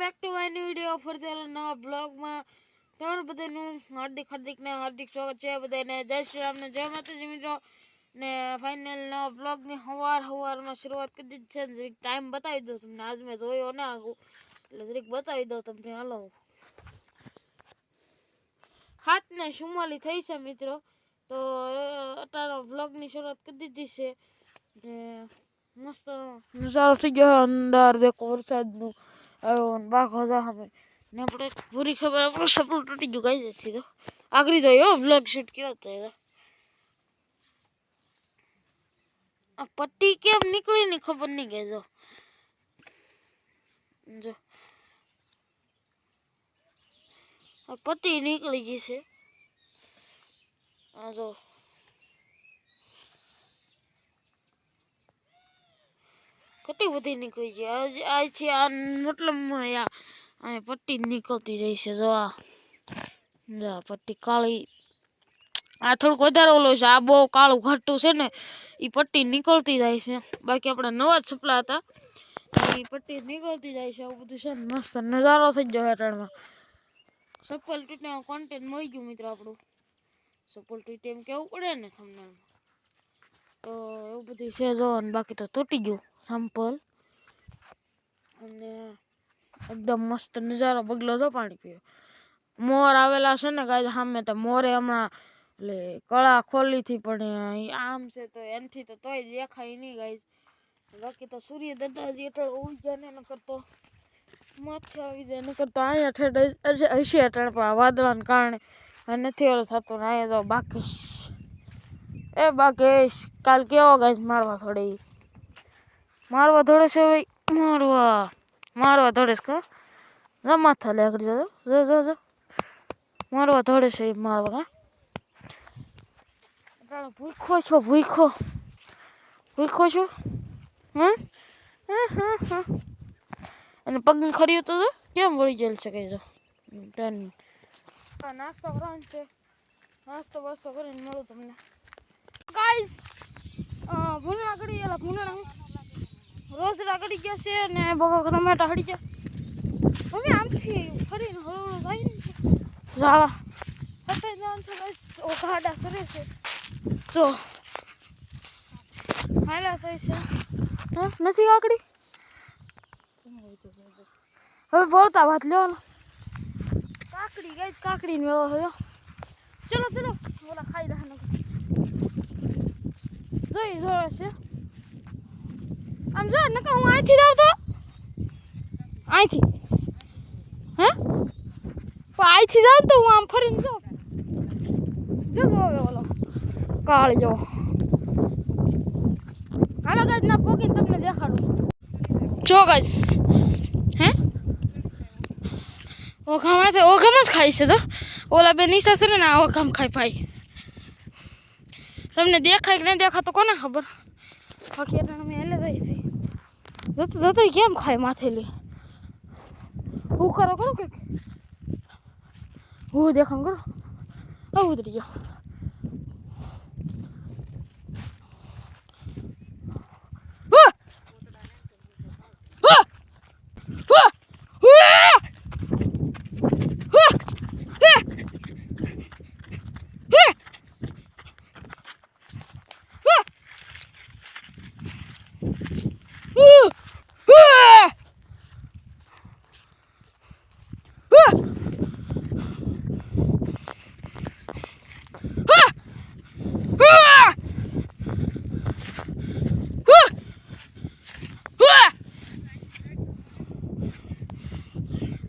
Back to my new video ફરતી નવા બ્લોગમાં તમારું બધાનું હાર્દિક સ્વાગત છે. બધાને જય શ્રી રામ ને જય માતાજી મિત્રો. ને ફાઇનલ નવા બ્લોગની સવારમાં શરૂઆત કરી દીધી છે. જરીક ટાઈમ બતાવી દઉં તમને. આજ મેં જોયો ને આગું એટલે જરીક બતાવી દઉં તમને. હાલો 7:44 થઈ છે મિત્રો. તો અત્યારે બ્લોગની શરૂઆત કરી દીધી છે. ને મસ્ત નજારો થઈ ગયો. અંદર દેખો વરસાદનું આવ્યો ને બાઘો સામે ને આપણે પૂરી ખબર આપણું સપનું તૂટી ગયું. કઈ નથી તો આગળ જોયો બ્લોગ શૂટ કર્યો હતો. આ પટ્ટી કેમ નીકળી ની ખબર નહીં કે જો આ પટ્ટી નીકળી ગઈ છે. આ જો કેટલી બધી નીકળી ગઈ. આ છે આ મતલબમાં આ પટ્ટી નીકળતી રહી છે. જો આ પટ્ટી કાળી આ થોડુંક વધારે ઓલો છે. આ બહુ કાળું ઘાટું છે ને એ પટ્ટી નીકળતી જાય છે. બાકી આપણા નવા જ સપલા હતા એ પટ્ટી નીકળતી જાય છે. આવું બધું છે ને મસ્ત નજારો થઈ ગયો હેઠળમાં. સપલ તૂટે કોન્ટેન્ટ મળી ગયું મિત્રો. આપણું સપલ તૂટે એમ કેવું પડે ને તમને. તો એવું બધું છે જો. બાકી તો તૂટી ગયું સંપલ. અને એકદમ મસ્ત નજારો. બગલો જો પાણી પીયો. મોર આવેલા છે ને ગાય સામે. તો મોરે હમણાં એટલે કળા ખોલી થી પણ આમ છે તો એનથી તો તોય દેખાય નહીં ગાય. બાકી તો સૂર્ય દાદાજી એટલે ઉઈ ને ન કરતો માથે આવી જાય. ન કરતો અહીંયા ઠેઠ હશે અટાણે પણ વાદળાને કારણે નથી ઓલું થતું ને અહીંયા તો બાકી બાકી કાલ કેવો ગાય મારવા થોડે છે ભાઈ. મારવા થોડે છે માથા લે આગળ જો મારવા થોડે છે મારવા. ભૂખો છો ભૂખો છો અને પગની ખર્યું તો કેમ વળી જેલ છે કઈ જો. નાસ્તો કરવાનો છે. નાસ્તો બાસ્તો કરીને મળું તમને ગાઈસ. ભૂંગળા કરી રોજડા કરી ગયા છે ને બગો ટમેટા હળી ગયા. મમ્મી આમથી ફરીને હળવું થાય ને ઝાડા સફેદ જવાનું છે. ઓ ગાડા કરે છે જો હાલા થઈ છે. નથી કાકડી હવે બોલતા વાત લેવાનો. કાકડી ગઈ કાકડી ને મેળો થયો. ચલો ઓલા ખાઈ દે જોઈ જોવે છે. આમ જો નકા હું અહીંથી જાઉં તો અહીંથી પણ અહીંથી જાઉં તો હું આમ ફરીને જાઉં. જો હવે ઓલો કાળી જો હાલો ગાજ ના પોગીને તમને દેખાડું. જો ગાજ ઓખામાં જ ખાય છે. તો ઓલા બે નિશા છે ને ઓખામ ખાય ભાઈ. તમને દેખાય કે નહીં દેખાતો કોને ખબર. બાકી એટલે અમે હેલે થઈ જતો કેમ ખાય માથેલી. હું કરો કંઈક હું દેખાણ કરો. ઉતરી ગયો.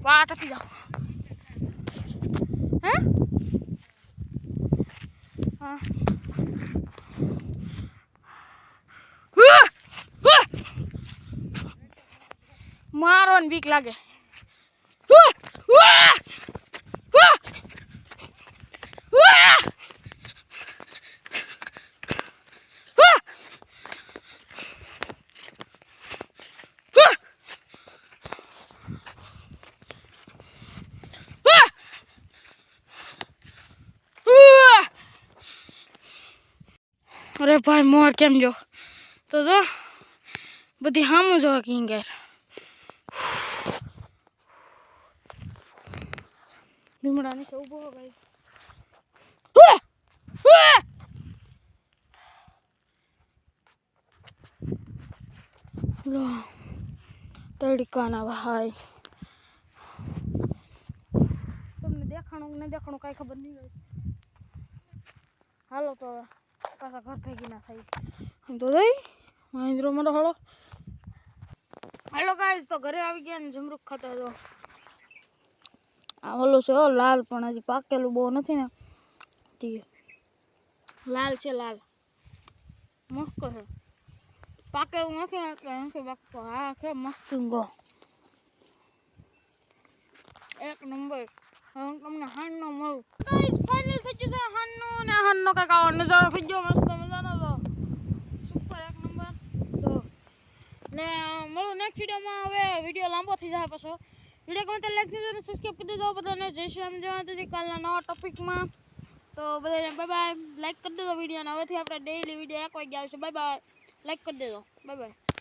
વાટ આપી જાઓ. મારવાની બીક લાગે. અરે ભાઈ મોર કેમ જો તો બધી હામું જો કિંગર લીમડા નીચે ઊભો હો ગાઈસ તડકાના ભાઈ તમને દેખાણું કે ન દેખાણું કાંઈ ખબર નહીં ગાઈસ હાલો તો હવે પાછા ઘર ભેગી ના થાય તો જઈ મહેન્દ્રો મને હળો હાલો ગાઈસ તો ઘરે આવી ગયા ને જમરૂખ ખાતા તો આ ઓલું છે લાલ પણ હજી પાકેલું બહુ નથી ને ઠીક લાલ છે લાલ મસ્ત છે પાકેલું નથી નથી પાકતો હા છે મસ્ત ગો એક નંબર હવે તમને હાનનો મળું ગાઈસ ફાઇનલ થઈ ગયું છે હાનનો ને હાનનો કાંઈક આવો નજારો થઈ ગયો મસ્ત મજાનો તો સુપર એક નંબર તો ને મળું નેક્સ્ટ વિડીયોમાં હવે વિડીયો લાંબો થઈ જાય પાછો વિડીયો ગમે તો લાઈક કરજો અને સબસ્ક્રાઇબ કરી દેજો બધાને જય શ્રી રામ જય માતાજી કાલના નવા ટોપિકમાં તો બધાને બાય બાય લાઈક કરી દેજો વિડીયોને હવેથી આપણે ડેઈલી વિડીયો 1 વાગે આવશે બાય બાય લાઈક કરી દેજો બાય બાય